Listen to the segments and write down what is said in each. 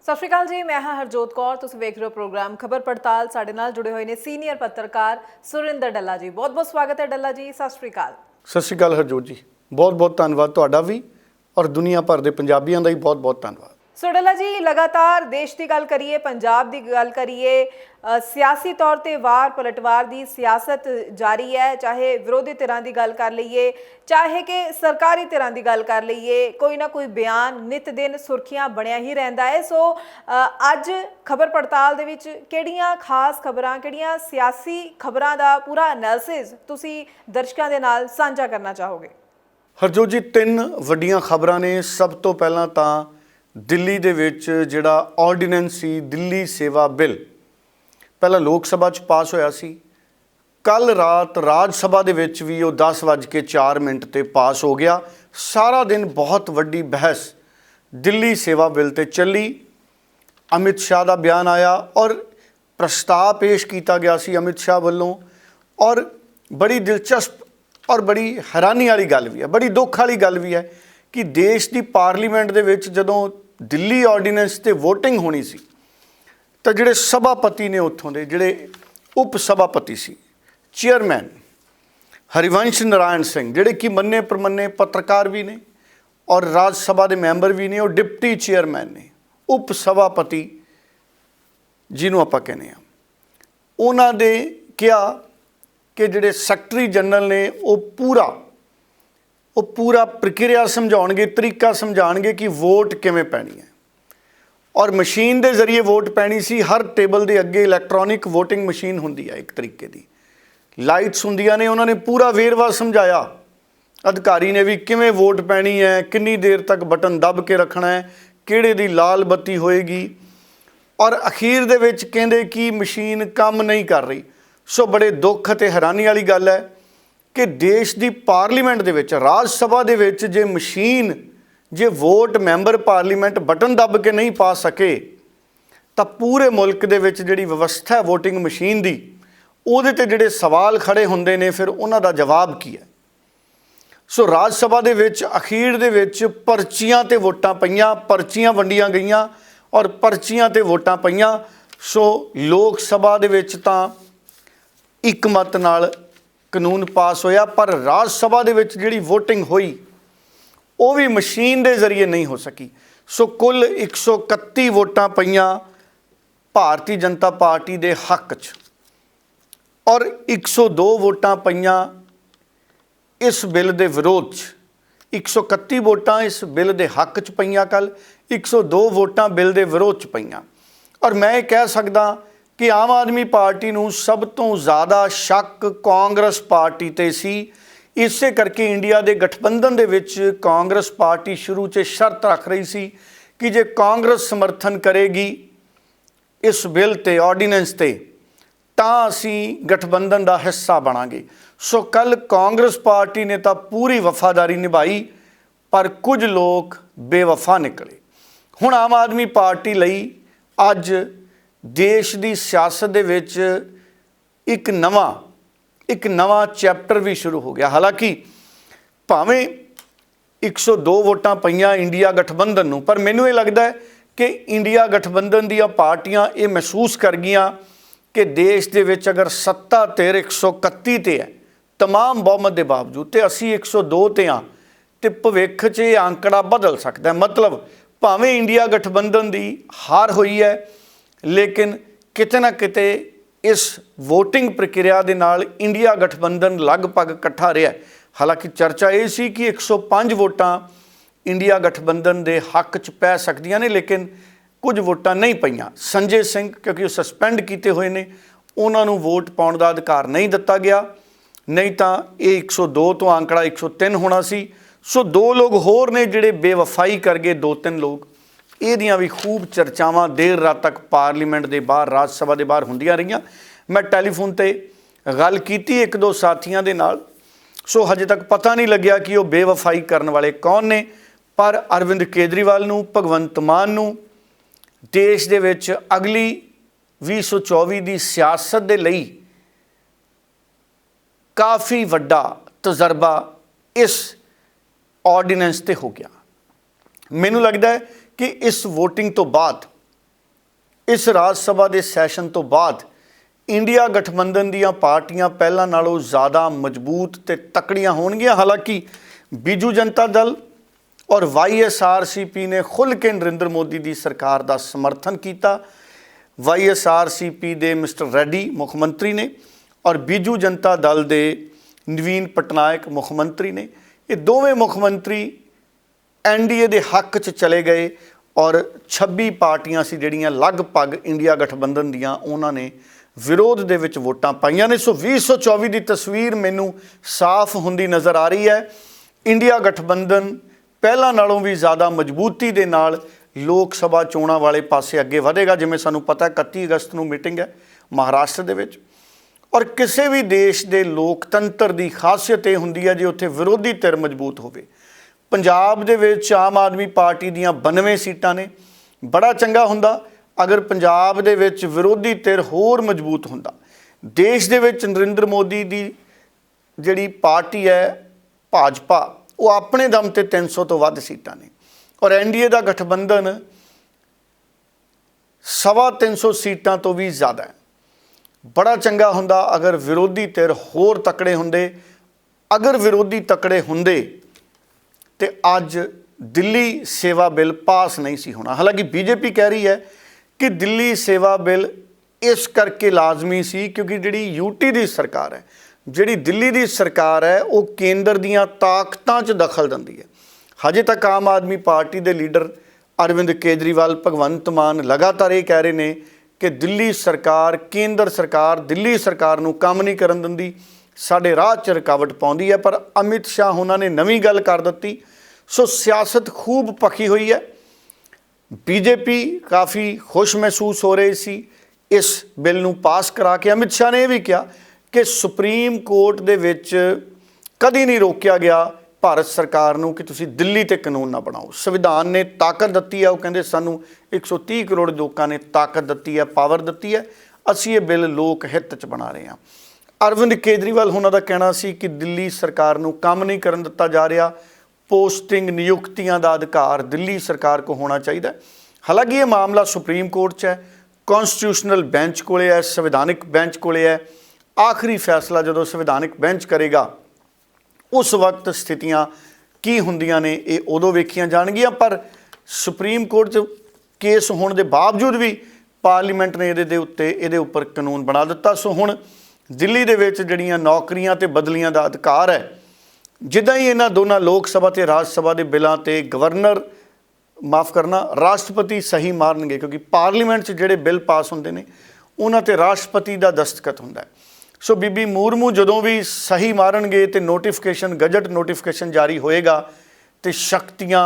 ਸਤਿ ਸ਼੍ਰੀ ਅਕਾਲ ਜੀ, ਮੈਂ ਹਾਂ ਹਰਜੋਤ ਕੌਰ। ਤੁਸੀਂ ਵੇਖ ਰਹੇ ਹੋ ਪ੍ਰੋਗਰਾਮ ਖਬਰ ਪੜਤਾਲ। ਸਾਡੇ ਨਾਲ ਜੁੜੇ ਹੋਏ ਨੇ ਸੀਨੀਅਰ ਪੱਤਰਕਾਰ ਸੁਰਿੰਦਰ ਡੱਲਾ ਜੀ। ਬਹੁਤ ਬਹੁਤ ਸਵਾਗਤ ਹੈ ਡੱਲਾ ਜੀ, ਸਤਿ ਸ਼੍ਰੀ ਅਕਾਲ। ਸਤਿ ਸ਼੍ਰੀ ਅਕਾਲ ਹਰਜੋਤ ਜੀ, ਬਹੁਤ ਬਹੁਤ ਧੰਨਵਾਦ ਤੁਹਾਡਾ ਵੀ ਔਰ ਦੁਨੀਆ ਭਰ ਦੇ ਪੰਜਾਬੀਆਂ ਦਾ ਵੀ ਬਹੁਤ ਬਹੁਤ ਧੰਨਵਾਦ। ਸੋ ਡੱਲਾ ਜੀ, ਲਗਾਤਾਰ ਦੇਸ਼ ਦੀ ਗੱਲ ਕਰੀਏ, ਪੰਜਾਬ ਦੀ ਗੱਲ ਕਰੀਏ, ਸਿਆਸੀ ਤੌਰ ਤੇ ਵਾਰ ਪਲਟਵਾਰ ਦੀ ਸਿਆਸਤ ਜਾਰੀ ਹੈ। ਚਾਹੇ ਵਿਰੋਧੀ ਧਿਰਾਂ ਦੀ ਗੱਲ ਕਰ ਲਈਏ, ਚਾਹੇ ਕਿ ਸਰਕਾਰੀ ਧਿਰਾਂ ਦੀ ਗੱਲ ਕਰ ਲਈਏ, ਕੋਈ ਨਾ ਕੋਈ ਬਿਆਨ ਨਿਤ ਦਿਨ ਸੁਰਖੀਆਂ ਬਣਿਆ ਹੀ ਰਹਿੰਦਾ ਹੈ। ਸੋ ਅੱਜ ਖਬਰ ਪੜਤਾਲ ਦੇ ਵਿੱਚ ਕਿਹੜੀਆਂ ਖਾਸ ਖਬਰਾਂ, ਕਿਹੜੀਆਂ ਸਿਆਸੀ ਖਬਰਾਂ ਦਾ ਪੂਰਾ ਐਨਾਲਿਸਿਸ ਤੁਸੀਂ ਦਰਸ਼ਕਾਂ ਦੇ ਨਾਲ ਸਾਂਝਾ ਕਰਨਾ ਚਾਹੋਗੇ? ਹਰਜੋਤ ਜੀ, ਤਿੰਨ ਵੱਡੀਆਂ ਖਬਰਾਂ ਨੇ। ਸਭ ਤੋਂ ਪਹਿਲਾਂ ਤਾਂ ਦਿੱਲੀ ਦੇ ਵਿੱਚ ਜਿਹੜਾ ਆਰਡੀਨੈਂਸ ਸੀ, ਦਿੱਲੀ ਸੇਵਾ ਬਿੱਲ, ਪਹਿਲਾਂ ਲੋਕ ਸਭਾ 'ਚ ਪਾਸ ਹੋਇਆ ਸੀ। ਕੱਲ੍ਹ ਰਾਤ ਰਾਜ ਸਭਾ ਦੇ ਵਿੱਚ ਵੀ ਉਹ 10:04 ਤੇ ਪਾਸ ਹੋ ਗਿਆ। ਸਾਰਾ ਦਿਨ ਬਹੁਤ ਵੱਡੀ ਬਹਿਸ ਦਿੱਲੀ ਸੇਵਾ ਬਿੱਲ 'ਤੇ ਚੱਲੀ। ਅਮਿਤ ਸ਼ਾਹ ਦਾ ਬਿਆਨ ਆਇਆ ਔਰ ਪ੍ਰਸਤਾਵ ਪੇਸ਼ ਕੀਤਾ ਗਿਆ ਸੀ ਅਮਿਤ ਸ਼ਾਹ ਵੱਲੋਂ, ਔਰ ਬੜੀ ਦਿਲਚਸਪ ਔਰ ਬੜੀ ਹੈਰਾਨੀ ਵਾਲੀ ਗੱਲ ਵੀ ਹੈ, ਬੜੀ ਦੁੱਖ ਵਾਲੀ ਗੱਲ ਵੀ ਹੈ ਕਿ ਦੇਸ਼ ਦੀ ਪਾਰਲੀਮੈਂਟ ਦੇ ਵਿੱਚ ਜਦੋਂ ਦਿੱਲੀ ਆਰਡੀਨੈਂਸ 'ਤੇ ਵੋਟਿੰਗ ਹੋਣੀ ਸੀ ਤਾਂ ਜਿਹੜੇ ਸਭਾਪਤੀ ਨੇ ਉੱਥੋਂ ਦੇ, ਜਿਹੜੇ ਉਪ ਸਭਾਪਤੀ ਸੀ, ਚੇਅਰਮੈਨ ਹਰਿਵੰਸ਼ ਨਾਰਾਇਣ ਸਿੰਘ, ਜਿਹੜੇ ਕਿ ਮੰਨੇ ਪ੍ਰਮੰਨੇ ਪੱਤਰਕਾਰ ਵੀ ਨੇ ਔਰ ਰਾਜ ਸਭਾ ਦੇ ਮੈਂਬਰ ਵੀ ਨੇ, ਉਹ ਡਿਪਟੀ ਚੇਅਰਮੈਨ ਨੇ, ਉਪ ਸਭਾਪਤੀ ਜਿਹਨੂੰ ਆਪਾਂ ਕਹਿੰਦੇ ਹਾਂ, ਉਹਨਾਂ ਦੇ ਕਿਹਾ ਕਿ ਜਿਹੜੇ ਸੈਕਟਰੀ ਜਨਰਲ ਨੇ ਉਹ ਪੂਰਾ ਪ੍ਰਕਿਰਿਆ ਸਮਝਾਉਣਗੇ, ਤਰੀਕਾ ਸਮਝਾਉਣਗੇ ਕਿ ਵੋਟ ਕਿਵੇਂ ਪੈਣੀ ਹੈ। ਔਰ ਮਸ਼ੀਨ ਦੇ ਜ਼ਰੀਏ ਵੋਟ ਪੈਣੀ ਸੀ। ਹਰ ਟੇਬਲ ਦੇ ਅੱਗੇ ਇਲੈਕਟ੍ਰੋਨਿਕ ਵੋਟਿੰਗ ਮਸ਼ੀਨ ਹੁੰਦੀ ਹੈ, ਇੱਕ ਤਰੀਕੇ ਦੀ ਲਾਈਟਸ ਹੁੰਦੀਆਂ ਨੇ। ਉਹਨਾਂ ਨੇ ਪੂਰਾ ਵੇਰਵਾ ਸਮਝਾਇਆ, ਅਧਿਕਾਰੀ ਨੇ ਵੀ, ਕਿਵੇਂ ਵੋਟ ਪੈਣੀ ਹੈ, ਕਿੰਨੀ ਦੇਰ ਤੱਕ ਬਟਨ ਦੱਬ ਕੇ ਰੱਖਣਾ ਹੈ, ਕਿਹੜੇ ਦੀ ਲਾਲ ਬੱਤੀ ਹੋਏਗੀ। ਔਰ ਅਖੀਰ ਦੇ ਵਿੱਚ ਕਹਿੰਦੇ ਕਿ ਮਸ਼ੀਨ ਕੰਮ ਨਹੀਂ ਕਰ ਰਹੀ। ਸੋ ਬੜੇ ਦੁੱਖ ਅਤੇ ਹੈਰਾਨੀ ਵਾਲੀ ਗੱਲ ਹੈ ਕਿ ਦੇਸ਼ ਦੀ ਪਾਰਲੀਮੈਂਟ ਦੇ ਵਿੱਚ, ਰਾਜ ਸਭਾ ਦੇ ਵਿੱਚ ਜੇ ਵੋਟ ਮੈਂਬਰ ਪਾਰਲੀਮੈਂਟ ਬਟਨ ਦੱਬ ਕੇ ਨਹੀਂ ਪਾ ਸਕੇ ਤਾਂ ਪੂਰੇ ਮੁਲਕ ਦੇ ਵਿੱਚ ਜਿਹੜੀ ਵਿਵਸਥਾ ਹੈ ਵੋਟਿੰਗ ਮਸ਼ੀਨ ਦੀ, ਉਹਦੇ 'ਤੇ ਜਿਹੜੇ ਸਵਾਲ ਖੜੇ ਹੁੰਦੇ ਨੇ, ਫਿਰ ਉਹਨਾਂ ਦਾ ਜਵਾਬ ਕੀ ਹੈ। ਸੋ ਰਾਜ ਸਭਾ ਦੇ ਵਿੱਚ ਅਖੀਰ ਦੇ ਵਿੱਚ ਪਰਚੀਆਂ 'ਤੇ ਵੋਟਾਂ ਪਈਆਂ, ਪਰਚੀਆਂ ਵੰਡੀਆਂ ਗਈਆਂ ਔਰ ਪਰਚੀਆਂ 'ਤੇ ਵੋਟਾਂ ਪਈਆਂ। ਸੋ ਲੋਕ ਸਭਾ ਦੇ ਵਿੱਚ ਤਾਂ ਇੱਕ ਮਤ ਨਾਲ ਕਾਨੂੰਨ ਪਾਸ ਹੋਇਆ, ਪਰ ਰਾਜ ਸਭਾ ਦੇ ਵਿੱਚ ਜਿਹੜੀ ਵੋਟਿੰਗ ਹੋਈ ਉਹ ਵੀ ਮਸ਼ੀਨ ਦੇ ਜ਼ਰੀਏ ਨਹੀਂ ਹੋ ਸਕੀ। ਸੋ ਕੁੱਲ 131 ਵੋਟਾਂ ਪਈਆਂ ਭਾਰਤੀ ਜਨਤਾ ਪਾਰਟੀ ਦੇ ਹੱਕ 'ਚ ਔਰ 102 ਵੋਟਾਂ ਪਈਆਂ ਇਸ ਬਿੱਲ ਦੇ ਵਿਰੋਧ 'ਚ। 131 ਵੋਟਾਂ ਇਸ ਬਿੱਲ ਦੇ ਹੱਕ 'ਚ ਪਈਆਂ ਕੱਲ੍ਹ, 102 ਵੋਟਾਂ ਬਿੱਲ ਦੇ ਵਿਰੋਧ 'ਚ ਪਈਆਂ। ਔਰ ਮੈਂ ਇਹ ਕਹਿ ਸਕਦਾ ਕਿ ਆਮ ਆਦਮੀ ਪਾਰਟੀ ਨੂੰ ਸਭ ਤੋਂ ਜ਼ਿਆਦਾ ਸ਼ੱਕ ਕਾਂਗਰਸ ਪਾਰਟੀ 'ਤੇ ਸੀ। ਇਸੇ ਕਰਕੇ ਇੰਡੀਆ ਦੇ ਗਠਬੰਧਨ ਦੇ ਵਿੱਚ ਕਾਂਗਰਸ ਪਾਰਟੀ ਸ਼ੁਰੂ 'ਚ ਸ਼ਰਤ ਰੱਖ ਰਹੀ ਸੀ ਕਿ ਜੇ ਕਾਂਗਰਸ ਸਮਰਥਨ ਕਰੇਗੀ ਇਸ ਬਿੱਲ 'ਤੇ, ਆਰਡੀਨੈਂਸ 'ਤੇ, ਤਾਂ ਅਸੀਂ ਗਠਬੰਧਨ ਦਾ ਹਿੱਸਾ ਬਣਾਂਗੇ। ਸੋ ਕੱਲ੍ਹ ਕਾਂਗਰਸ ਪਾਰਟੀ ਨੇ ਤਾਂ ਪੂਰੀ ਵਫਾਦਾਰੀ ਨਿਭਾਈ, ਪਰ ਕੁਝ ਲੋਕ ਬੇਵਫਾ ਨਿਕਲੇ। ਹੁਣ ਆਮ ਆਦਮੀ ਪਾਰਟੀ ਲਈ ਅੱਜ ਦੇਸ਼ ਦੀ ਸਿਆਸਤ ਦੇ ਵਿੱਚ ਇੱਕ ਨਵਾਂ ਚੈਪਟਰ ਵੀ ਸ਼ੁਰੂ ਹੋ ਗਿਆ। ਹਾਲਾਂਕਿ ਭਾਵੇਂ 102 ਵੋਟਾਂ ਪਈਆਂ ਇੰਡੀਆ ਗਠਬੰਧਨ ਨੂੰ, ਪਰ ਮੈਨੂੰ ਇਹ ਲੱਗਦਾ ਹੈ ਕਿ ਇੰਡੀਆ ਗਠਬੰਧਨ ਦੀਆਂ ਪਾਰਟੀਆਂ ਇਹ ਮਹਿਸੂਸ ਕਰ ਗਈਆਂ ਕਿ ਦੇਸ਼ ਦੇ ਵਿੱਚ ਅਗਰ ਸੱਤਾ ਧਿਰ 131 'ਤੇ ਹੈ ਤਮਾਮ ਬਹੁਮਤ ਦੇ ਬਾਵਜੂਦ, ਤੇ ਅਸੀਂ 102 'ਤੇ ਹਾਂ, ਤੇ ਭਵਿੱਖ 'ਚ ਇਹ ਅੰਕੜਾ ਬਦਲ ਸਕਦਾ। ਮਤਲਬ ਭਾਵੇਂ ਇੰਡੀਆ ਗਠਬੰਧਨ ਦੀ ਹਾਰ ਹੋਈ ਹੈ, ਲੇਕਿਨ ਕਿਤੇ ਨਾ ਕਿਤੇ ਇਸ ਵੋਟਿੰਗ ਪ੍ਰਕਿਰਿਆ ਦੇ ਨਾਲ ਇੰਡੀਆ ਗਠਬੰਧਨ ਲਗਭਗ ਇਕੱਠਾ ਰਿਹਾ। ਹਾਲਾਂਕਿ ਚਰਚਾ ਇਹ ਸੀ ਕਿ 105 ਵੋਟਾਂ ਇੰਡੀਆ ਗਠਬੰਧਨ ਦੇ ਹੱਕ 'ਚ ਪੈ ਸਕਦੀਆਂ ਨੇ, ਲੇਕਿਨ ਕੁਝ ਵੋਟਾਂ ਨਹੀਂ ਪਈਆਂ। ਸੰਜੇ ਸਿੰਘ, ਕਿਉਂਕਿ ਉਹ ਸਸਪੈਂਡ ਕੀਤੇ ਹੋਏ ਨੇ, ਉਹਨਾਂ ਨੂੰ ਵੋਟ ਪਾਉਣ ਦਾ ਅਧਿਕਾਰ ਨਹੀਂ ਦਿੱਤਾ ਗਿਆ, ਨਹੀਂ ਤਾਂ ਇਹ 102 ਤੋਂ ਅੰਕੜਾ 103 ਹੋਣਾ ਸੀ। ਸੋ 2 ਲੋਕ ਹੋਰ ਨੇ ਜਿਹੜੇ ਬੇਵਫਾਈ ਕਰ ਗਏ, 2-3 ਲੋਕ। ਇਹਦੀਆਂ ਵੀ ਖੂਬ ਚਰਚਾਵਾਂ ਦੇਰ ਰਾਤ ਤੱਕ ਪਾਰਲੀਮੈਂਟ ਦੇ ਬਾਹਰ, ਰਾਜ ਸਭਾ ਦੇ ਬਾਹਰ ਹੁੰਦੀਆਂ ਰਹੀਆਂ। ਮੈਂ ਟੈਲੀਫੋਨ 'ਤੇ ਗੱਲ ਕੀਤੀ 1-2 ਸਾਥੀਆਂ ਦੇ ਨਾਲ। ਸੋ ਹਜੇ ਤੱਕ ਪਤਾ ਨਹੀਂ ਲੱਗਿਆ ਕਿ ਉਹ ਬੇਵਫਾਈ ਕਰਨ ਵਾਲੇ ਕੌਣ ਨੇ, ਪਰ ਅਰਵਿੰਦ ਕੇਜਰੀਵਾਲ ਨੂੰ, ਭਗਵੰਤ ਮਾਨ ਨੂੰ ਦੇਸ਼ ਦੇ ਵਿੱਚ ਅਗਲੀ 2024 ਦੀ ਸਿਆਸਤ ਦੇ ਲਈ ਕਾਫੀ ਵੱਡਾ ਤਜਰਬਾ ਇਸ ਆਰਡੀਨੈਂਸ 'ਤੇ ਹੋ ਗਿਆ। ਮੈਨੂੰ ਲੱਗਦਾ ਹੈ ਕਿ ਇਸ ਵੋਟਿੰਗ ਤੋਂ ਬਾਅਦ इस राज सभा के सैशन तो बाद इंडिया गठबंधन दीयां पार्टियां पहलां नालों ज़्यादा मजबूत ते तकड़ियां होणगियां। हालांकि बीजू जनता दल और YSRCP ने खुल के नरेंद्र मोदी की सरकार का समर्थन किया। YSRCP दे मिस्टर रेड्डी मुख मंत्री ने और बीजू जनता दल दे नवीन पटनायक मुख मंत्री ने, ये दोवें मुख मंत्री NDA दे हक च चले गए और 26 पार्टियां सी जिहड़ियां लगभग इंडिया गठबंधन दियां उन्हां ने विरोध दे विच वोटां पाईयां ने। सो 2024 की तस्वीर मैनू साफ हुंदी नज़र आ रही है। इंडिया गठबंधन पहलां नालों भी ज़्यादा मजबूती दे नाल लोक सभा चोणां वाले पासे अगे वधेगा। जिवें सानूं पता 31 अगस्त नूं मीटिंग है महाराष्ट्र दे विच, और किसी भी देश के लोकतंत्र की खासियत यह हुंदी है जे उत्थे विरोधी धिर मजबूत होवे। पंजाब दे विच आम आदमी पार्टी दीयां 92 सीटां ने। बड़ा चंगा हुंदा अगर पंजाब दे विच विरोधी धिर होर मजबूत हुंदा। देश दे विच नरेंद्र मोदी की जिहड़ी पार्टी है भाजपा, वो अपने दम ते 300 तो वध सीटां ने और NDA का गठबंधन 350 सीटां तो भी ज़्यादा है। बड़ा चंगा हुंदा अगर विरोधी धिर होर तकड़े हुंदे। अगर विरोधी तकड़े हुंदे तो अज दिल्ली सेवा बिल पास नहीं सी होना। हालांकि बीजेपी कह रही है कि दिल्ली सेवा बिल इस करके लाजमी सी क्योंकि जिहड़ी यूटी की सरकार है, जिहड़ी दिल्ली की सरकार है, वो केंद्र दीयां ताकतां च दखल दिंदी है। हजे तक आम आदमी पार्टी के लीडर अरविंद केजरीवाल, भगवंत मान लगातार ये कह रहे हैं कि दिल्ली सरकार, केंद्र सरकार दिल्ली सरकार नूं काम नहीं करन दिंदी, साडे राह च रुकावट पाउंदी है। पर अमित शाह उन्होंने नवीं गल कर दी। सो सियासत खूब पकी हुई है। बीजेपी काफ़ी खुश महसूस हो रही सी इस बिल नूं पास करा के। अमित शाह ने यह भी कहा कि सुप्रीम कोर्ट दे विच कदी नहीं रोकिया गया भारत सरकार नूं कि तुसीं दिल्ली ते कानून ना बनाओ। संविधान ने ताकत दी है, वो कहते सानूं 130 करोड़ लोगों ने ताकत दी है, पावर दी है, असीं ये बिल लोक हित च बना रहे हैं। अरविंद केजरीवाल होना का कहना सी कि दिल्ली सरकार नूं काम नहीं करन दिता जा रहा, पोस्टिंग नियुक्तियां का अधिकार दिल्ली सरकार को होना चाहिए। हालांकि ये मामला सुप्रीम कोर्ट च है, कॉन्स्टिट्यूशनल बेंच कोले है, संविधानिक बेंच कोले है। आखिरी फैसला जो संविधानिक बेंच करेगा उस वक्त स्थितियां की हुंदियां ने ये उदों वेखियां जाणगियां। पर सुप्रीम कोर्ट च केस होने के बावजूद भी पार्लीमेंट ने ये उपर कानून बना दिता। सो हुण दिल्ली दे विच जिहड़ियां नौकरियां ते बदलियां का अधिकार है, जिद्दां ही इन्हां दोनों लोक सभा ते राज सभा के बिलों ते गवर्नर माफ़ करना राष्ट्रपति सही मारनगे, क्योंकि पार्लीमेंट च जिहड़े बिल पास हुंदे ने उन्हां ते राष्ट्रपति का दस्तखत हुंदा है। सो बीबी मुर्मू जदों भी सही मारनगे तो नोटिफिकेशन, गजट नोटिफिकेशन जारी होएगा तो शक्तियां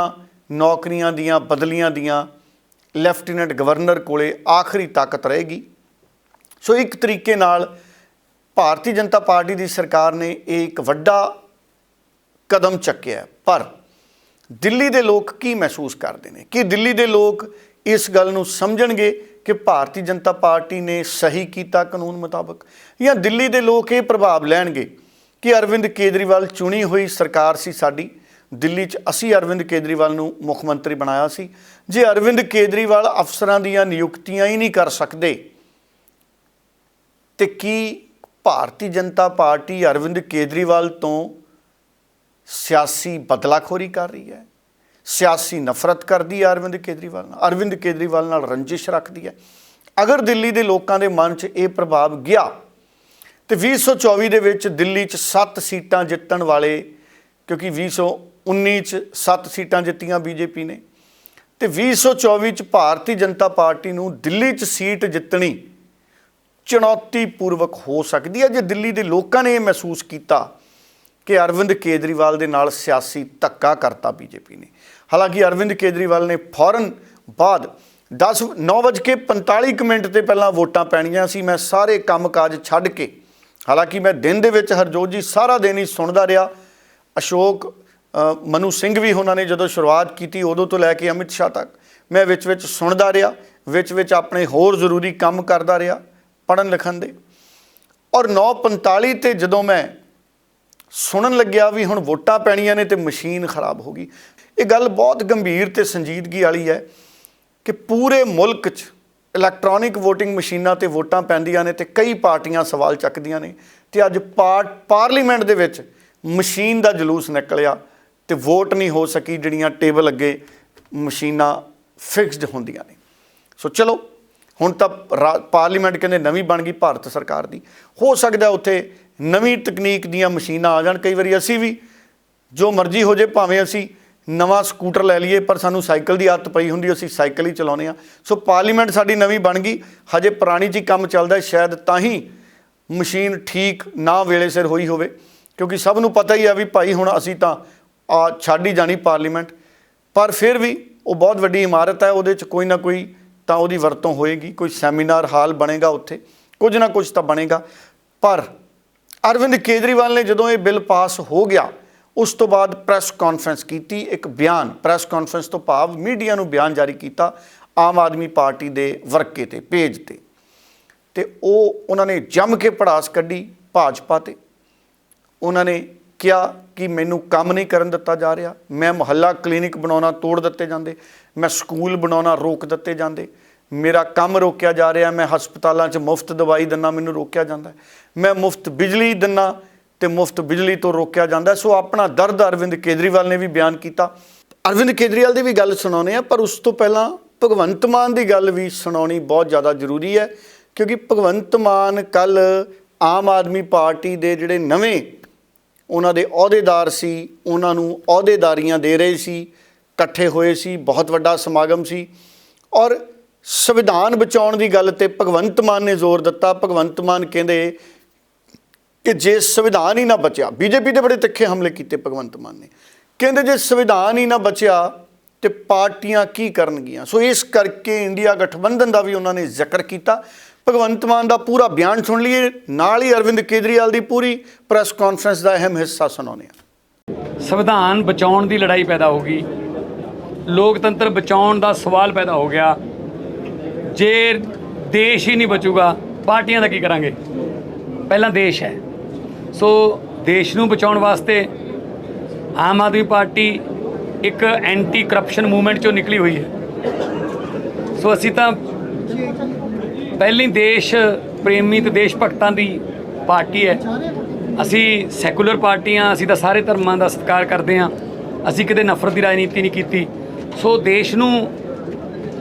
नौकरियां दियां बदलियां दियां लैफ्टिनेंट गवर्नर कोले आखिरी ताकत रहेगी। सो एक तरीके नाल भारतीय जनता पार्टी की सरकार ने एक वड्डा कदम चुक्या है। पर दिल्ली के लोग की महसूस करते हैं कि दिल्ली के लोग इस गल नूं समझणगे कि भारतीय जनता पार्टी ने सही किया कानून मुताबक, या दिल्ली के लोग ये प्रभाव लैणगे कि अरविंद केजरीवाल चुनी हुई सरकार सी साडी, दिल्ली च असी अरविंद केजरीवाल नूं मुख मंत्री बनाया सी, जे अरविंद केजरीवाल अफसरां दीयां नियुक्तियां ही नहीं कर सकते तो की भारतीय जनता पार्टी अरविंद केजरीवाल तो सियासी बदलाखोरी कर रही है, सियासी नफरत करती है अरविंद केजरीवाल नाल रंजिश रखती है। अगर दिल्ली के लोगों के मन च ये प्रभाव गया तो 2024 दे विच दिल्ली च 7 सीटां जितण वाले, क्योंकि 2019 7 सीटां जित्तियां बीजेपी ने, तो 2024 च भारतीय जनता पार्टी नूं दिल्ली च सीट जितनी चुनौतीपूर्वक हो सकती है जे दिल्ली के लोगों ने महसूस किया कि अरविंद केजरीवाल के नाल सियासी धक्का करता बीजेपी ने। हालांकि अरविंद केजरीवाल ने फौरन बाद 9:45 ते पहला वोटां पैणियां सी। मैं सारे काम काज छड्ड के, हालांकि मैं दिन दे विच हरजोत जी सारा दिन ही सुनदा रहा। अशोक मनु सिंह भी उन्होंने जो शुरुआत की उदों तो लैके अमित शाह तक मैं विच सुनदा रहा, विच अपने होर जरूरी काम करदा रहा पढ़न लिखण दे। और 9:45 ते जदों मैं सुनन लग्या भी हुण वोटां पैणियां ने तो मशीन खराब हो गई। ये गल बहुत गंभीर ते संजीदगी वाली है कि पूरे मुल्क च ਇਲੈਕਟ੍ਰੋਨਿਕ VOTING ਮਸ਼ੀਨਾਂ ਤੇ ਵੋਟਾਂ ਪੈਂਦੀਆਂ ਨੇ ਤੇ ਕਈ ਪਾਰਟੀਆਂ ਸਵਾਲ ਚੱਕਦੀਆਂ ਨੇ ਤੇ ਅੱਜ ਪਾਰਲੀਮੈਂਟ ਦੇ ਵਿੱਚ ਮਸ਼ੀਨ ਦਾ ਜਲੂਸ ਨਿਕਲਿਆ ਤੇ ਵੋਟ ਨਹੀਂ ਹੋ ਸਕੀ, ਜਿਹੜੀਆਂ ਟੇਬਲ ਅੱਗੇ ਮਸ਼ੀਨਾਂ ਫਿਕਸਡ ਹੁੰਦੀਆਂ ਨੇ। ਸੋ ਚਲੋ ਹੁਣ ਤਾਂ ਪਾਰਲੀਮੈਂਟ ਕਹਿੰਦੇ ਨਵੀਂ ਬਣ ਗਈ ਭਾਰਤ ਸਰਕਾਰ ਦੀ, ਹੋ ਸਕਦਾ ਉੱਥੇ ਨਵੀਂ ਤਕਨੀਕ ਦੀਆਂ ਮਸ਼ੀਨਾਂ ਆ ਜਾਣ। ਕਈ ਵਾਰੀ ਅਸੀਂ ਵੀ ਜੋ ਮਰਜ਼ੀ ਹੋ ਜੇ, ਭਾਵੇਂ ਅਸੀਂ ਨਵਾਂ ਸਕੂਟਰ ਲੈ ਲਈਏ ਪਰ ਸਾਨੂੰ ਸਾਈਕਲ ਦੀ ਆਦਤ ਪਈ ਹੁੰਦੀ, ਅਸੀਂ ਸਾਈਕਲ ਹੀ ਚਲਾਉਂਦੇ ਹਾਂ। ਸੋ ਪਾਰਲੀਮੈਂਟ ਸਾਡੀ ਨਵੀਂ ਬਣ ਗਈ, ਹਜੇ ਪੁਰਾਣੀ 'ਚ ਹੀ ਕੰਮ ਚੱਲਦਾ, ਸ਼ਾਇਦ ਤਾਂ ਹੀ ਮਸ਼ੀਨ ਠੀਕ ਨਾ ਵੇਲੇ ਸਿਰ ਹੋਈ ਹੋਵੇ, ਕਿਉਂਕਿ ਸਭ ਨੂੰ ਪਤਾ ਹੀ ਆ ਵੀ ਭਾਈ ਹੁਣ ਅਸੀਂ ਤਾਂ ਛੱਡ ਹੀ ਜਾਣੀ ਪਾਰਲੀਮੈਂਟ। ਪਰ ਫਿਰ ਵੀ ਉਹ ਬਹੁਤ ਵੱਡੀ ਇਮਾਰਤ ਹੈ, ਉਹਦੇ 'ਚ ਕੋਈ ਨਾ ਕੋਈ ਤਾਂ ਉਹਦੀ ਵਰਤੋਂ ਹੋਏਗੀ, ਕੋਈ ਸੈਮੀਨਾਰ ਹਾਲ ਬਣੇਗਾ, ਉੱਥੇ ਕੁਝ ਨਾ ਕੁਝ ਤਾਂ ਬਣੇਗਾ। ਪਰ ਅਰਵਿੰਦ ਕੇਜਰੀਵਾਲ ਨੇ ਜਦੋਂ ਇਹ ਬਿੱਲ ਪਾਸ ਹੋ ਗਿਆ ਉਸ ਤੋਂ ਬਾਅਦ ਪ੍ਰੈਸ ਕਾਨਫਰੰਸ ਕੀਤੀ, ਇੱਕ ਬਿਆਨ, ਪ੍ਰੈਸ ਕਾਨਫਰੰਸ ਤੋਂ ਭਾਵ ਮੀਡੀਆ ਨੂੰ ਬਿਆਨ ਜਾਰੀ ਕੀਤਾ ਆਮ ਆਦਮੀ ਪਾਰਟੀ ਦੇ ਵਰਕੇ ਤੇ ਪੇਜ ਤੇ ਉਹਨਾਂ ਨੇ ਜੰਮ ਕੇ ਭੜਾਸ ਕੱਢੀ ਭਾਜਪਾ ਤੇ। ਉਹਨਾਂ ਨੇ ਕਿਹਾ ਕਿ ਮੈਨੂੰ ਕੰਮ ਨਹੀਂ ਕਰਨ ਦਿੱਤਾ ਜਾ ਰਿਹਾ, ਮੈਂ ਮੁਹੱਲਾ ਕਲੀਨਿਕ ਬਣਾਉਣਾ ਤੋੜ ਦਿੱਤੇ ਜਾਂਦੇ, ਮੈਂ ਸਕੂਲ ਬਣਾਉਣਾ ਰੋਕ ਦਿੱਤੇ ਜਾਂਦੇ, ਮੇਰਾ ਕੰਮ ਰੋਕਿਆ ਜਾ ਰਿਹਾ, ਮੈਂ ਹਸਪਤਾਲਾਂ 'ਚ ਮੁਫਤ ਦਵਾਈ ਦਿੰਦਾ ਮੈਨੂੰ ਰੋਕਿਆ ਜਾਂਦਾ, ਮੈਂ ਮੁਫਤ ਬਿਜਲੀ ਦਿੰਦਾ ਤੇ ਮੁਫਤ ਬਿਜਲੀ ਤੋਂ ਰੋਕਿਆ ਜਾਂਦਾ। ਸੋ ਆਪਣਾ ਦਰਦ ਅਰਵਿੰਦ ਕੇਜਰੀਵਾਲ ਨੇ ਵੀ ਬਿਆਨ ਕੀਤਾ। ਅਰਵਿੰਦ ਕੇਜਰੀਵਾਲ ਦੀ ਵੀ ਗੱਲ ਸੁਣਾਉਂਦੇ ਆ, ਪਰ ਉਸ ਤੋਂ ਪਹਿਲਾਂ ਭਗਵੰਤ ਮਾਨ ਦੀ ਗੱਲ ਵੀ ਸੁਣਾਉਣੀ ਬਹੁਤ ਜ਼ਿਆਦਾ ਜ਼ਰੂਰੀ ਹੈ, ਕਿਉਂਕਿ ਭਗਵੰਤ ਮਾਨ ਕੱਲ੍ਹ ਆਮ ਆਦਮੀ ਪਾਰਟੀ ਦੇ ਜਿਹੜੇ ਨਵੇਂ ਉਹਨਾਂ ਦੇ ਅਹੁਦੇਦਾਰ ਸੀ, ਉਹਨਾਂ ਨੂੰ ਅਹੁਦੇਦਾਰੀਆਂ ਦੇ ਰਹੇ ਸੀ, ਇਕੱਠੇ ਹੋਏ ਸੀ, ਬਹੁਤ ਵੱਡਾ ਸਮਾਗਮ ਸੀ ਔਰ ਸੰਵਿਧਾਨ ਬਚਾਉਣ ਦੀ ਗੱਲ ਤੇ ਭਗਵੰਤ ਮਾਨ ਨੇ ਜ਼ੋਰ ਦਿੱਤਾ। ਭਗਵੰਤ ਮਾਨ ਕਹਿੰਦੇ ਕਿ ਜੇ ਸੰਵਿਧਾਨ ਹੀ ਨਾ ਬਚਿਆ, ਬੀਜੇਪੀ ਦੇ ਬੜੇ ਤਿੱਖੇ ਹਮਲੇ ਕੀਤੇ ਭਗਵੰਤ ਮਾਨ ਨੇ, ਕਹਿੰਦੇ ਜੇ ਸੰਵਿਧਾਨ ਹੀ ਨਾ ਬਚਿਆ ਤੇ ਪਾਰਟੀਆਂ ਕੀ ਕਰਨਗੀਆਂ। ਸੋ ਇਸ ਕਰਕੇ ਇੰਡੀਆ ਗਠਬੰਧਨ ਦਾ ਵੀ ਉਹਨਾਂ ਨੇ ਜ਼ਿਕਰ ਕੀਤਾ। ਭਗਵੰਤ ਮਾਨ ਦਾ ਪੂਰਾ ਬਿਆਨ ਸੁਣ ਲਈਏ, ਨਾਲ ਹੀ ਅਰਵਿੰਦ ਕੇਜਰੀਵਾਲ ਦੀ ਪੂਰੀ ਪ੍ਰੈਸ ਕਾਨਫਰੰਸ ਦਾ ਅਹਿਮ ਹਿੱਸਾ ਸੁਣਾਉਂਦੇ ਹਾਂ। ਸੰਵਿਧਾਨ ਬਚਾਉਣ ਦੀ ਲੜਾਈ ਪੈਦਾ ਹੋ ਗਈ, ਲੋਕਤੰਤਰ ਬਚਾਉਣ ਦਾ ਸਵਾਲ ਪੈਦਾ ਹੋ ਗਿਆ। ਜੇ ਦੇਸ਼ ਹੀ ਨਹੀਂ ਬਚੂਗਾ ਪਾਰਟੀਆਂ ਦਾ ਕੀ ਕਰਾਂਗੇ? ਪਹਿਲਾਂ ਦੇਸ਼ ਹੈ। ਸੋ ਦੇਸ਼ ਨੂੰ ਬਚਾਉਣ ਵਾਸਤੇ ਆਮ ਆਦਮੀ ਪਾਰਟੀ ਇੱਕ ਐਂਟੀ ਕਰਪਸ਼ਨ ਮੂਵਮੈਂਟ 'ਚੋਂ ਨਿਕਲੀ ਹੋਈ ਹੈ। ਸੋ ਅਸੀਂ ਤਾਂ ਪਹਿਲੀ ਦੇਸ਼ ਪ੍ਰੇਮੀ ਤੇ ਦੇਸ਼ ਭਗਤਾਂ ਦੀ ਪਾਰਟੀ ਹੈ। ਅਸੀਂ ਸੈਕੂਲਰ ਪਾਰਟੀਆਂ, ਅਸੀਂ ਤਾਂ ਸਾਰੇ ਧਰਮਾਂ ਦਾ ਸਤਿਕਾਰ ਕਰਦੇ ਹਾਂ, ਅਸੀਂ ਕਿਤੇ ਨਫ਼ਰਤ ਦੀ ਰਾਜਨੀਤੀ ਨਹੀਂ ਕੀਤੀ। ਸੋ ਦੇਸ਼ ਨੂੰ,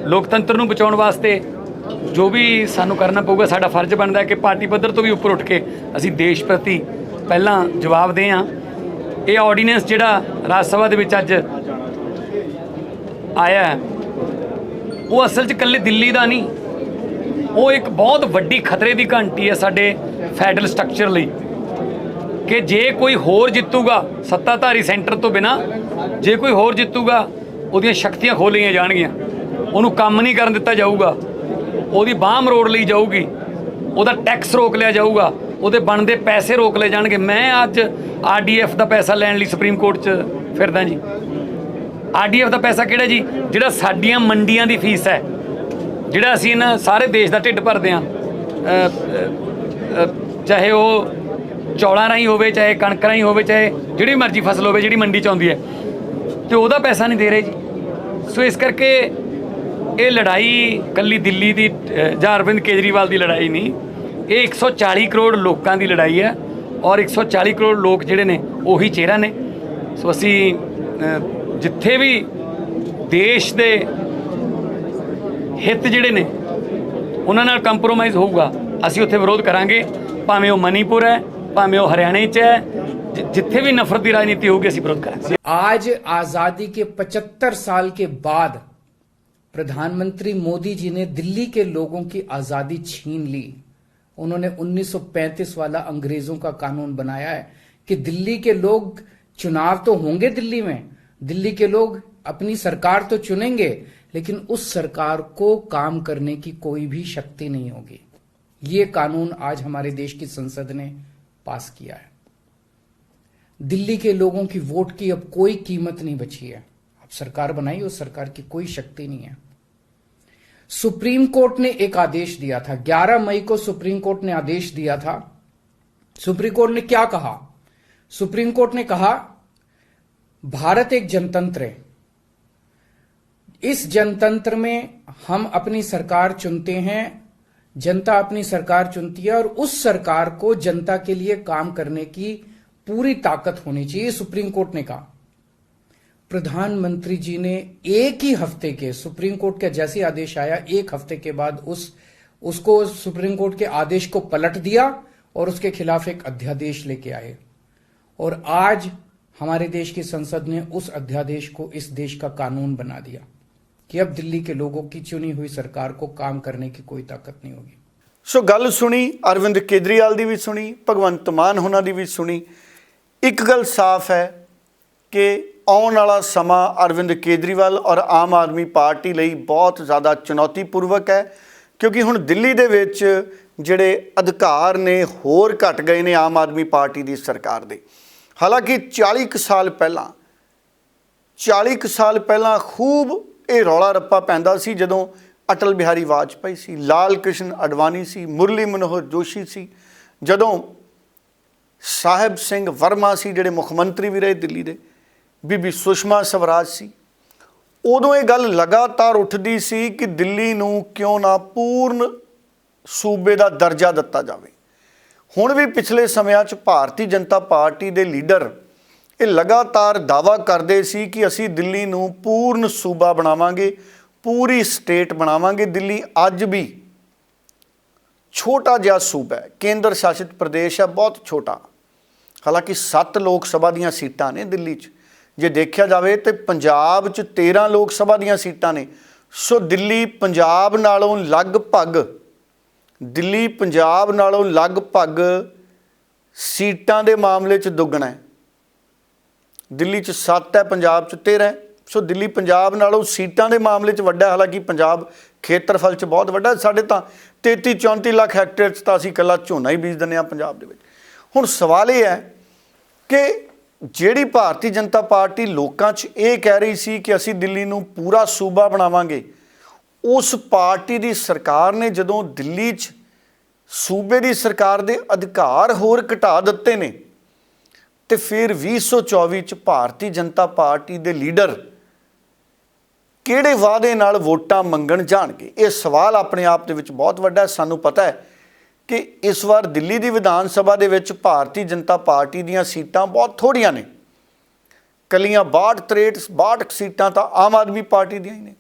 ਲੋਕਤੰਤਰ ਨੂੰ ਬਚਾਉਣ ਵਾਸਤੇ ਜੋ ਵੀ ਸਾਨੂੰ ਕਰਨਾ ਪਊਗਾ, ਸਾਡਾ ਫਰਜ਼ ਬਣਦਾ ਹੈ ਕਿ ਪਾਰਟੀ ਪੱਧਰ ਤੋਂ ਵੀ ਉੱਪਰ ਉੱਠ ਕੇ ਅਸੀਂ ਦੇਸ਼ ਪ੍ਰਤੀ ਪਹਿਲਾਂ ਜਵਾਬ ਦੇ ਹਾਂ। ਇਹ ਆਰਡੀਨੈਂਸ ਜਿਹੜਾ ਰਾਜ ਸਭਾ ਦੇ ਵਿੱਚ ਅੱਜ ਆਇਆ ਹੈ, ਉਹ ਅਸਲ 'ਚ ਇਕੱਲੇ ਦਿੱਲੀ ਦਾ ਨਹੀਂ, ਉਹ ਇੱਕ ਬਹੁਤ ਵੱਡੀ ਖਤਰੇ ਦੀ ਘੰਟੀ ਹੈ ਸਾਡੇ ਫੈਡਰਲ ਸਟਰਕਚਰ ਲਈ ਕਿ ਜੇ ਕੋਈ ਹੋਰ ਜਿੱਤੂਗਾ ਸੱਤਾਧਾਰੀ ਸੈਂਟਰ ਤੋਂ ਬਿਨਾਂ, ਜੇ ਕੋਈ ਹੋਰ ਜਿੱਤੂਗਾ ਉਹਦੀਆਂ ਸ਼ਕਤੀਆਂ ਖੋਹ ਲਈਆਂ ਜਾਣਗੀਆਂ, ਉਹਨੂੰ ਕੰਮ ਨਹੀਂ ਕਰਨ ਦਿੱਤਾ ਜਾਊਗਾ, ਉਹਦੀ ਬਾਂਹ ਮਰੋੜ ਲਈ ਜਾਊਗੀ, ਉਹਦਾ ਟੈਕਸ ਰੋਕ ਲਿਆ ਜਾਊਗਾ, ਉਹਦੇ ਬਣਦੇ ਪੈਸੇ ਰੋਕ ਲਏ ਜਾਣਗੇ। ਮੈਂ ਅੱਜ RDF ਦਾ ਪੈਸਾ ਲੈਣ ਲਈ ਸੁਪਰੀਮ ਕੋਰਟ 'ਚ ਫਿਰਦਾ ਜੀ। RDF ਦਾ ਪੈਸਾ ਕਿਹੜਾ ਜੀ? ਜਿਹੜਾ ਸਾਡੀਆਂ ਮੰਡੀਆਂ ਦੀ ਫੀਸ ਹੈ, ਜਿਹੜਾ ਅਸੀਂ ਇਹਨਾਂ ਸਾਰੇ ਦੇਸ਼ ਦਾ ਢਿੱਡ ਭਰਦੇ ਹਾਂ, ਚਾਹੇ ਉਹ ਚੌਲਾਂ ਰਾਹੀਂ ਹੋਵੇ, ਚਾਹੇ ਕਣਕ ਰਾਹੀਂ ਹੋਵੇ, ਚਾਹੇ ਜਿਹੜੀ ਮਰਜ਼ੀ ਫਸਲ ਹੋਵੇ ਜਿਹੜੀ ਮੰਡੀ 'ਚ ਆਉਂਦੀ ਹੈ, ਤੇ ਉਹਦਾ ਪੈਸਾ ਨਹੀਂ ਦੇ ਰਹੇ ਜੀ। ਸੋ ਇਸ ਕਰਕੇ ਇਹ ਲੜਾਈ ਇਕੱਲੀ ਦਿੱਲੀ ਦੀ ਜਾਂ ਅਰਵਿੰਦ ਕੇਜਰੀਵਾਲ ਦੀ ਲੜਾਈ ਨਹੀਂ, ਇਹ 140 ਕਰੋੜ ਲੋਕਾਂ ਦੀ ਲੜਾਈ ਹੈ ਔਰ 140 ਕਰੋੜ ਲੋਕ ਜਿਹੜੇ ਨੇ ਉਹੀ ਚਿਹਰਾ ਨੇ। ਸੋ ਅਸੀਂ ਜਿੱਥੇ ਵੀ ਦੇਸ਼ ਦੇ ਹਿੱਤ ਜਿਹੜੇ ਨੇ ਉਹਨਾਂ ਨਾਲ ਕੰਪਰੋਮਾਈਜ਼ ਹੋਊਗਾ, ਅਸੀਂ ਉੱਥੇ ਵਿਰੋਧ ਕਰਾਂਗੇ, ਭਾਵੇਂ ਉਹ ਮਨੀपुर ਹੈ, ਭਾਵੇਂ ਉਹ हरियाणा 'ਚ ਹੈ, जिथे भी नफरत की राजनीति होगी ਅਸੀਂ विरोध करेंगे। आज आजादी के 75 साल के बाद प्रधानमंत्री मोदी जी ने दिल्ली के लोगों की आजादी छीन ली। उन्होंने 1935 वाला अंग्रेजों का कानून बनाया है कि दिल्ली के लोग, चुनाव तो होंगे दिल्ली में, दिल्ली के लोग अपनी सरकार तो चुनेंगे, लेकिन उस सरकार को काम करने की कोई भी शक्ति नहीं होगी। ये कानून आज हमारे देश की संसद ने पास किया है। दिल्ली के लोगों की वोट की अब कोई कीमत नहीं बची है। अब सरकार बनाई, उस सरकार की कोई शक्ति नहीं है। सुप्रीम कोर्ट ने एक आदेश दिया था, 11 मई को सुप्रीम कोर्ट ने आदेश दिया था। सुप्रीम कोर्ट ने क्या कहा? सुप्रीम कोर्ट ने कहा भारत एक जनतंत्र है, इस जनतंत्र में हम अपनी सरकार चुनते हैं, जनता अपनी सरकार चुनती है और उस सरकार को जनता के लिए काम करने की पूरी ताकत होनी चाहिए। सुप्रीम कोर्ट ने कहा, प्रधानमंत्री जी ने एक ही हफ्ते के, सुप्रीम कोर्ट का जैसे आदेश आया एक हफ्ते के बाद उसको सुप्रीम कोर्ट के आदेश को पलट दिया और उसके खिलाफ एक अध्यादेश लेके आए। और आज हमारे देश की संसद ने उस अध्यादेश को इस देश का कानून बना दिया कि अब दिल्ली के लोगों की चुनी हुई सरकार को काम करने की कोई ताकत नहीं होगी। सो गल सुनी, अरविंद केजरीवाल की भी सुनी, भगवंत मान होना की भी सुनी। एक गल साफ है कि आने वाला समा अरविंद केजरीवाल और आम आदमी पार्टी ਲਈ बहुत ज़्यादा चुनौतीपूर्वक है, क्योंकि हुण दिल्ली दे विच ਜਿਹੜੇ अधिकार ने होर घट गए ने आम आदमी पार्टी की सरकार दे। हालांकि 40 साल पहला खूब ये रौला रप्पा पैंदा सी जदों अटल बिहारी वाजपेयी सी, लाल कृष्ण अडवाणी सी, मुरली मनोहर जोशी सी, जदों साहिब सिंह वर्मा सी जिहड़े मुख मंत्री भी रहे दिल्ली दे, बीबी सुषमा स्वराज सी। उदों ये गल लगातार उठदी सी कि दिल्ली नूं क्यों ना पूर्ण सूबे का दर्जा दिता जाए। हुण भी पिछले समयां च भारतीय जनता पार्टी के लीडर ये लगातार दावा करते सी कि असी दिल्ली नूं पूर्ण सूबा बनावांगे, पूरी स्टेट बनावांगे। दिल्ली अज भी छोटा जिहा सूबा है, केंद्र शासित प्रदेश है, बहुत छोटा। हालांकि 7 लोक सभा दीयां सीटां ने दिल्ली च, जे देखा जाए तो पंजाब च 13 लोक सभा दीयां सीटां ने। सो दिल्ली पंजाब नालों लगभग सीटां दे मामले च दुगना है। दिल्ली च 7 है, पंजाब च 13 है। सो दिल्ली पंजाब नालों सीटां दे मामले च वड्डा है। हालांकि पंजाब खेत्रफल च बहुत वड्डा, साढ़े तां 33-34 लाख हैक्टेयर च तां असीं कल्ला झोना ही बीज दिंदे हां पंजाब दे विच। हुण सवाल ये है कि ਜਿਹੜੀ भारतीय जनता पार्टी लोकां 'च ਇਹ कह रही सी कि असीं दिल्ली नूं पूरा सूबा बनावांगे, उस पार्टी की सरकार ने जदों दिल्ली 'च सूबे की सरकार के अधिकार होर घटा दिते ने, तो फिर 2024 च भारतीय जनता पार्टी के लीडर किहड़े वादे नाल वोटां मंगण जाणगे? ये सवाल अपने आप दे विच बहुत वड्डा है। सानूं पता है कि इस बार दिल्ली की विधान सभा दे विच भारतीय जनता पार्टी दीयां सीटां बहुत थोड़ियां ने, कलियां 62 सीटां तां आम आदमी पार्टी दीयां ही ने।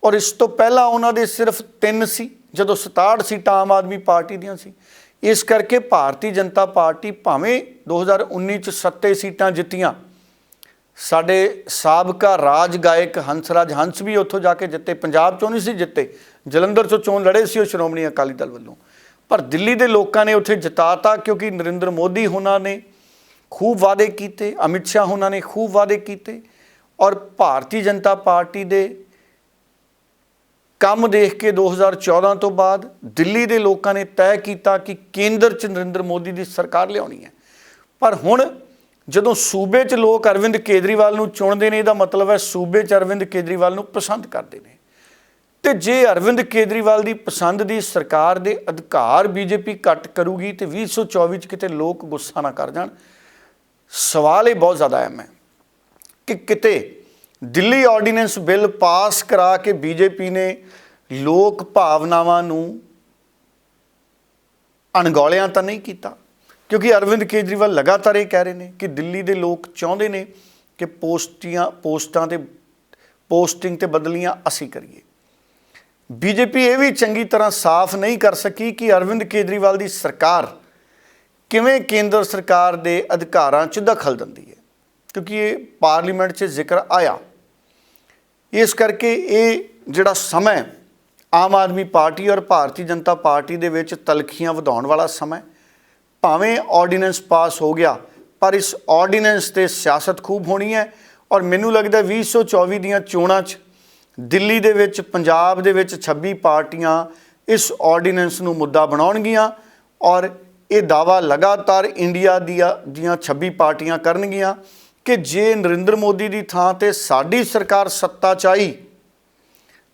और इस तो पहला उन्हां दे सिर्फ 3 सी, जदों 67 सीटां आम आदमी पार्टी दीयां सी। इस करके भारतीय जनता पार्टी भावें 2019 च 7 सीटां जित्तियां, साडे साबका राज गायक हंसराज हंस भी उत्थों जाके जिते, पंजाब चों नहीं सी जिते, जलंधर चों चोण लड़े सी श्रोमणी अकाली दल वालों, पर दिल्ली के लोगों ने उत्थे जिताता क्योंकि नरेंद्र मोदी होना ने खूब वादे किए, अमित शाह होना ने खूब वादे किए और भारतीय जनता पार्टी दे काम देख के 2014 तो बाद दिल्ली के लोगों ने तय किया कि केंद्र च नरेंद्र मोदी की सरकार लियाउणी है। पर हुण जदों सूबे च लोग अरविंद केजरीवाल नूं चुणदे ने, इहदा मतलब है सूबे च अरविंद केजरीवाल नूं पसंद करते हैं। तो जे अरविंद केजरीवाल की पसंद की सरकार के अधिकार बीजेपी घट करूगी तो 2024 किते लोग गुस्सा ना कर जाण। सवाल ये बहुत ज़्यादा अहम है कि किते दिल्ली ऑर्डीनेंस बिल पास करा के बीजेपी ने लोक भावनावां नूं अणगौलियां तां नहीं कीता, क्योंकि अरविंद केजरीवाल लगातार ये कह रहे हैं कि दिल्ली के लोग चाहते हैं कि पोस्टिंग ते बदलियां असीं करिए। बीजेपी ये भी चंगी तरह साफ नहीं कर सकी कि अरविंद केजरीवाल की सरकार किवें केंद्र सरकार के अधिकारां 'च दखल दिंदी है, क्योंकि ये पार्लीमेंट 'च जिक्र आया। इस करके ये जिहड़ा समय आम आदमी पार्टी और भारतीय जनता पार्टी दे विच तलखियां वधाउण वाला समय, भावें ऑर्डीनेंस पास हो गया पर इस ऑर्डीनेंस ते सियासत खूब होनी है। और मैनूं लगदा 2024 दीयां चोणां 'च दिल्ली दे विच, पंजाब दे विच 26 पार्टियां इस ऑर्डीनेंस नूं मुद्दा बनाउणगीਆਂ और ये दावा लगातार इंडिया दीयां 26 पार्टियां करनगीਆਂ कि जे नरेंद्र मोदी की थां ते साडी सरकार सत्ता च आई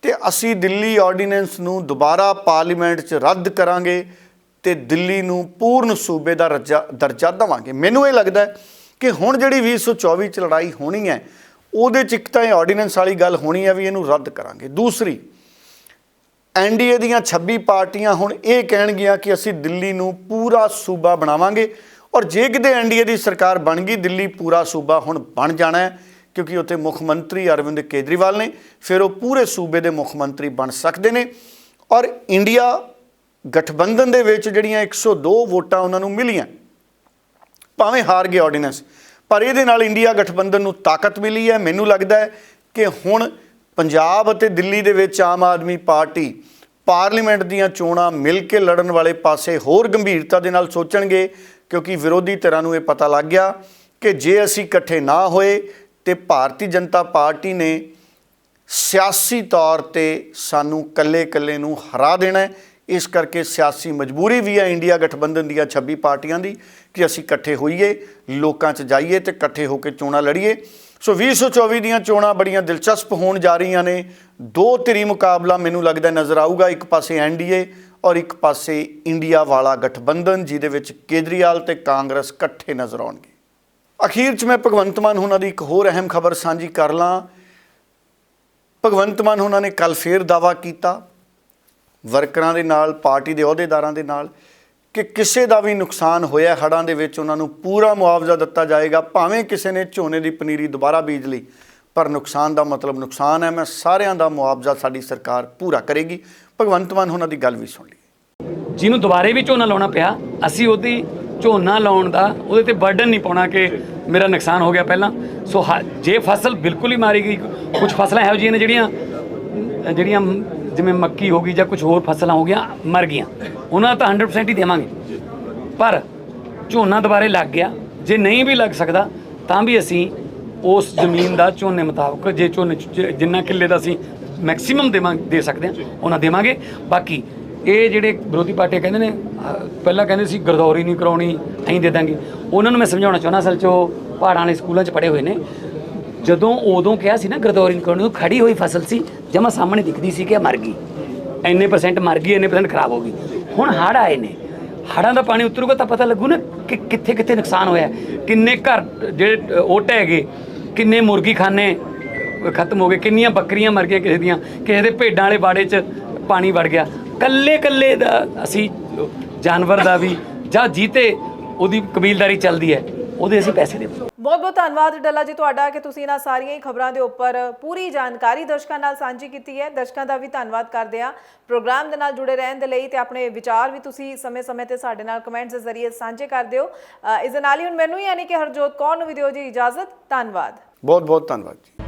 तो असी दिल्ली ऑर्डीनेंस नूं दोबारा पार्लीमेंट च रद्द करांगे तो दिल्ली नूं पूर्ण सूबे का दर्जा देवांगे। मैनूं ये लगदा है कि हुण जिहड़ी 2024 च लड़ाई होनी है ਉਹਦੇ 'ਚ ਇੱਕ ਤਾਂ ਇਹ ਆਰਡੀਨੈਂਸ ਵਾਲੀ ਗੱਲ ਹੋਣੀ ਹੈ ਵੀ ਇਹਨੂੰ ਰੱਦ ਕਰਾਂਗੇ। ਦੂਸਰੀ, ਐਨਡੀਏ ਦੀਆਂ 26 ਪਾਰਟੀਆਂ ਹੁਣ ਇਹ ਕਹਿਣਗੀਆਂ ਕਿ ਅਸੀਂ ਦਿੱਲੀ ਨੂੰ ਪੂਰਾ ਸੂਬਾ ਬਣਾਵਾਂਗੇ, ਔਰ ਜੇ ਕਿਤੇ ਐਨਡੀਏ ਦੀ ਸਰਕਾਰ ਬਣ ਗਈ ਦਿੱਲੀ ਪੂਰਾ ਸੂਬਾ ਹੁਣ ਬਣ ਜਾਣਾ ਹੈ, ਕਿਉਂਕਿ ਉੱਥੇ ਮੁੱਖ ਮੰਤਰੀ ਅਰਵਿੰਦ ਕੇਜਰੀਵਾਲ ਨੇ, ਫਿਰ ਉਹ ਪੂਰੇ ਸੂਬੇ ਦੇ ਮੁੱਖ ਮੰਤਰੀ ਬਣ ਸਕਦੇ ਨੇ। ਔਰ ਇੰਡੀਆ ਗਠਬੰਧਨ ਦੇ ਵਿੱਚ ਜਿਹੜੀਆਂ 102 ਵੋਟਾਂ ਉਹਨਾਂ ਨੂੰ ਮਿਲੀਆਂ, ਭਾਵੇਂ ਹਾਰ ਗਏ ਆਰਡੀਨੈਂਸ, ਪਰ ਇਹਦੇ ਨਾਲ ਇੰਡੀਆ ਗਠਬੰਧਨ ਨੂੰ ਤਾਕਤ ਮਿਲੀ ਹੈ। ਮੈਨੂੰ ਲੱਗਦਾ ਹੈ ਕਿ ਹੁਣ ਪੰਜਾਬ ਅਤੇ ਦਿੱਲੀ ਦੇ ਵਿੱਚ ਆਮ ਆਦਮੀ ਪਾਰਟੀ ਪਾਰਲੀਮੈਂਟ ਦੀਆਂ ਚੋਣਾਂ ਮਿਲ ਕੇ ਲੜਨ ਵਾਲੇ ਪਾਸੇ ਹੋਰ ਗੰਭੀਰਤਾ ਦੇ ਨਾਲ ਸੋਚਣਗੇ, ਕਿਉਂਕਿ ਵਿਰੋਧੀ ਧਿਰਾਂ ਨੂੰ ਇਹ ਪਤਾ ਲੱਗ ਗਿਆ ਕਿ ਜੇ ਅਸੀਂ ਇਕੱਠੇ ਨਾ ਹੋਏ ਤੇ ਭਾਰਤੀ ਜਨਤਾ ਪਾਰਟੀ ਨੇ ਸਿਆਸੀ ਤੌਰ ਤੇ ਸਾਨੂੰ ਕੱਲੇ ਨੂੰ ਹਰਾ ਦੇਣਾ ਹੈ। ਇਸ ਕਰਕੇ ਸਿਆਸੀ ਮਜਬੂਰੀ ਵੀ ਹੈ ਇੰਡੀਆ ਗਠਬੰਧਨ ਦੀਆਂ 26 ਪਾਰਟੀਆਂ ਦੀ ਕਿ ਅਸੀਂ ਇਕੱਠੇ ਹੋਈਏ, ਲੋਕਾਂ 'ਚ ਜਾਈਏ ਤੇ ਇਕੱਠੇ ਹੋ ਕੇ ਚੋਣਾਂ ਲੜੀਏ। ਸੋ 2024 ਦੀਆਂ ਚੋਣਾਂ ਬੜੀਆਂ ਦਿਲਚਸਪ ਹੋਣ ਜਾ ਰਹੀਆਂ ਨੇ। ਦੋ ਧਿਰੀ ਮੁਕਾਬਲਾ ਮੈਨੂੰ ਲੱਗਦਾ ਨਜ਼ਰ ਆਊਗਾ, ਇੱਕ ਪਾਸੇ ਐਨਡੀਏ ਔਰ ਇੱਕ ਪਾਸੇ ਇੰਡੀਆ ਵਾਲਾ ਗਠਬੰਧਨ, ਜਿਹਦੇ ਵਿੱਚ ਕੇਜਰੀਵਾਲ ਤੇ ਕਾਂਗਰਸ ਇਕੱਠੇ ਨਜ਼ਰ ਆਉਣਗੇ। ਅਖੀਰ 'ਚ ਮੈਂ ਭਗਵੰਤ ਮਾਨ ਹੋਣਾ ਦੀ ਇੱਕ ਹੋਰ ਅਹਿਮ ਖਬਰ ਸਾਂਝੀ ਕਰ ਲਾਂ। ਭਗਵੰਤ ਮਾਨ ਹੋਣਾ ਨੇ ਕੱਲ੍ਹ ਫੇਰ ਦਾਅਵਾ ਕੀਤਾ ਵਰਕਰਾਂ ਦੇ ਨਾਲ, ਪਾਰਟੀ ਦੇ ਅਹੁਦੇਦਾਰਾਂ ਦੇ ਨਾਲ, ਕਿ ਕਿਸੇ ਦਾ ਵੀ ਨੁਕਸਾਨ ਹੋਇਆ ਹੜ੍ਹਾਂ ਦੇ ਵਿੱਚ ਉਹਨਾਂ ਨੂੰ ਪੂਰਾ ਮੁਆਵਜ਼ਾ ਦਿੱਤਾ ਜਾਏਗਾ। ਭਾਵੇਂ ਕਿਸੇ ਨੇ ਝੋਨੇ ਦੀ ਪਨੀਰੀ ਦੁਬਾਰਾ ਬੀਜ ਲਈ, ਪਰ ਨੁਕਸਾਨ ਦਾ ਮਤਲਬ ਨੁਕਸਾਨ ਹੈ। ਮੈਂ ਸਾਰਿਆਂ ਦਾ ਮੁਆਵਜ਼ਾ ਸਾਡੀ ਸਰਕਾਰ ਪੂਰਾ ਕਰੇਗੀ। ਭਗਵੰਤ ਮਾਨ ਉਹਨਾਂ ਦੀ ਗੱਲ ਵੀ ਸੁਣ ਲਈ। ਜਿਹਨੂੰ ਦੁਬਾਰੇ ਵੀ ਝੋਨਾ ਲਾਉਣਾ ਪਿਆ, ਅਸੀਂ ਉਹਦੀ ਝੋਨਾ ਲਾਉਣ ਦਾ ਉਹਦੇ ਤੇ ਬਰਡਨ ਨਹੀਂ ਪਾਉਣਾ ਕਿ ਮੇਰਾ ਨੁਕਸਾਨ ਹੋ ਗਿਆ ਪਹਿਲਾਂ। ਸੋ ਜੇ ਫਸਲ ਬਿਲਕੁਲ ਹੀ ਮਾਰੀ ਗਈ, ਕੁਝ ਫਸਲਾਂ ਇਹੋ ਜਿਹੀਆਂ ਨੇ ਜਿਹੜੀਆਂ ਜਿਵੇਂ ਮੱਕੀ ਹੋ ਗਈ ਜਾਂ ਕੁਝ ਹੋਰ ਫਸਲਾਂ ਹੋ ਗਈਆਂ ਮਰ ਗਈਆਂ, ਉਹਨਾਂ ਦਾ ਤਾਂ 100% ਹੀ ਦੇਵਾਂਗੇ। ਪਰ ਝੋਨਾ ਦੁਬਾਰੇ ਲੱਗ ਗਿਆ, ਜੇ ਨਹੀਂ ਵੀ ਲੱਗ ਸਕਦਾ ਤਾਂ ਵੀ ਅਸੀਂ ਉਸ ਜ਼ਮੀਨ ਦਾ ਝੋਨੇ ਮੁਤਾਬਕ, ਜੇ ਝੋਨੇ ਜਿੰਨਾ ਕਿੱਲੇ ਦਾ ਅਸੀਂ ਮੈਕਸੀਮਮ ਦੇ ਸਕਦੇ ਹਾਂ ਉਹਨਾਂ ਦੇਵਾਂਗੇ। ਬਾਕੀ ਇਹ ਜਿਹੜੇ ਵਿਰੋਧੀ ਪਾਰਟੀਆਂ ਕਹਿੰਦੇ ਨੇ, ਪਹਿਲਾਂ ਕਹਿੰਦੇ ਸੀ ਗਰਦੌਰੀ ਨਹੀਂ ਕਰਾਉਣੀ, ਅਸੀਂ ਦੇ ਦਾਂਗੇ, ਉਹਨਾਂ ਨੂੰ ਮੈਂ ਸਮਝਾਉਣਾ ਚਾਹੁੰਦਾ। ਅਸਲ 'ਚ ਉਹ ਪਹਾੜਾਂ ਵਾਲੇ ਸਕੂਲਾਂ 'ਚ ਪੜ੍ਹੇ ਹੋਏ ਨੇ। ਜਦੋਂ ਉਦੋਂ ਕਿਹਾ ਸੀ ਨਾ ਗਰਦੌਰੀ ਨਹੀਂ ਕਰਾਉਣੀ, ਖੜੀ ਹੋਈ ਫਸਲ ਸੀ, ਜਮਾਂ ਸਾਹਮਣੇ ਦਿਖਦੀ ਸੀ ਕਿ ਮਰ ਗਈ, ਇੰਨੇ % ਮਰ ਗਈ, ਇੰਨੇ % ਖਰਾਬ ਹੋ ਗਈ। ਹੁਣ ਹੜ੍ਹ ਆਏ ਨੇ, ਹੜ੍ਹਾਂ ਦਾ ਪਾਣੀ ਉਤਰੂਗਾ ਤਾਂ ਪਤਾ ਲੱਗੂ ਨਾ ਕਿ ਕਿੱਥੇ ਕਿੱਥੇ ਨੁਕਸਾਨ ਹੋਇਆ, ਕਿੰਨੇ ਘਰ ਜਿਹੜੇ ਉਹ ਢਹਿ ਗਏ, ਕਿੰਨੇ ਮੁਰਗੀਖਾਨੇ ਖਤਮ ਹੋ ਗਏ, ਕਿੰਨੀਆਂ ਬੱਕਰੀਆਂ ਮਰ ਗਈਆਂ, ਕਿਸੇ ਦੇ ਭੇਡਾਂ ਵਾਲੇ ਬਾੜੇ 'ਚ ਪਾਣੀ ਵੜ ਗਿਆ। ਕੱਲੇ ਦਾ ਅਸੀਂ ਜਾਨਵਰ ਦਾ ਵੀ ਜਾਂ ਜੀਤੇ ਉਹਦੀ ਕਬੀਲਦਾਰੀ ਚੱਲਦੀ ਹੈ, ਉਹਦੇ ਅਸੀਂ ਪੈਸੇ ਦੇਵਾਂਗੇ। ਬਹੁਤ ਬਹੁਤ ਧੰਨਵਾਦ ਡੱਲਾ ਜੀ ਤੁਹਾਡਾ ਕਿ ਤੁਸੀਂ ਇਹਨਾਂ ਸਾਰੀਆਂ ਹੀ ਖਬਰਾਂ ਦੇ ਉੱਪਰ ਪੂਰੀ ਜਾਣਕਾਰੀ ਦਰਸ਼ਕਾਂ ਨਾਲ ਸਾਂਝੀ ਕੀਤੀ ਹੈ। ਦਰਸ਼ਕਾਂ ਦਾ ਵੀ ਧੰਨਵਾਦ ਕਰਦੇ ਹਾਂ ਪ੍ਰੋਗਰਾਮ ਦੇ ਨਾਲ ਜੁੜੇ ਰਹਿਣ ਦੇ ਲਈ, ਤੇ ਆਪਣੇ ਵਿਚਾਰ ਵੀ ਤੁਸੀਂ ਸਮੇਂ-ਸਮੇਂ ਤੇ ਸਾਡੇ ਨਾਲ ਕਮੈਂਟਸ ਦੇ ਜ਼ਰੀਏ ਸਾਂਝੇ ਕਰਦੇ ਹੋ। ਇਸ ਦੇ ਨਾਲ ਹੀ ਹੁਣ ਮੈਨੂੰ ਯਾਨੀ ਕਿ ਹਰਜੋਤ ਕੌਰ ਨੂੰ ਵੀ ਦਿਓ ਜੀ ਇਜਾਜ਼ਤ। ਧੰਨਵਾਦ, ਬਹੁਤ ਬਹੁਤ ਧੰਨਵਾਦ ਜੀ।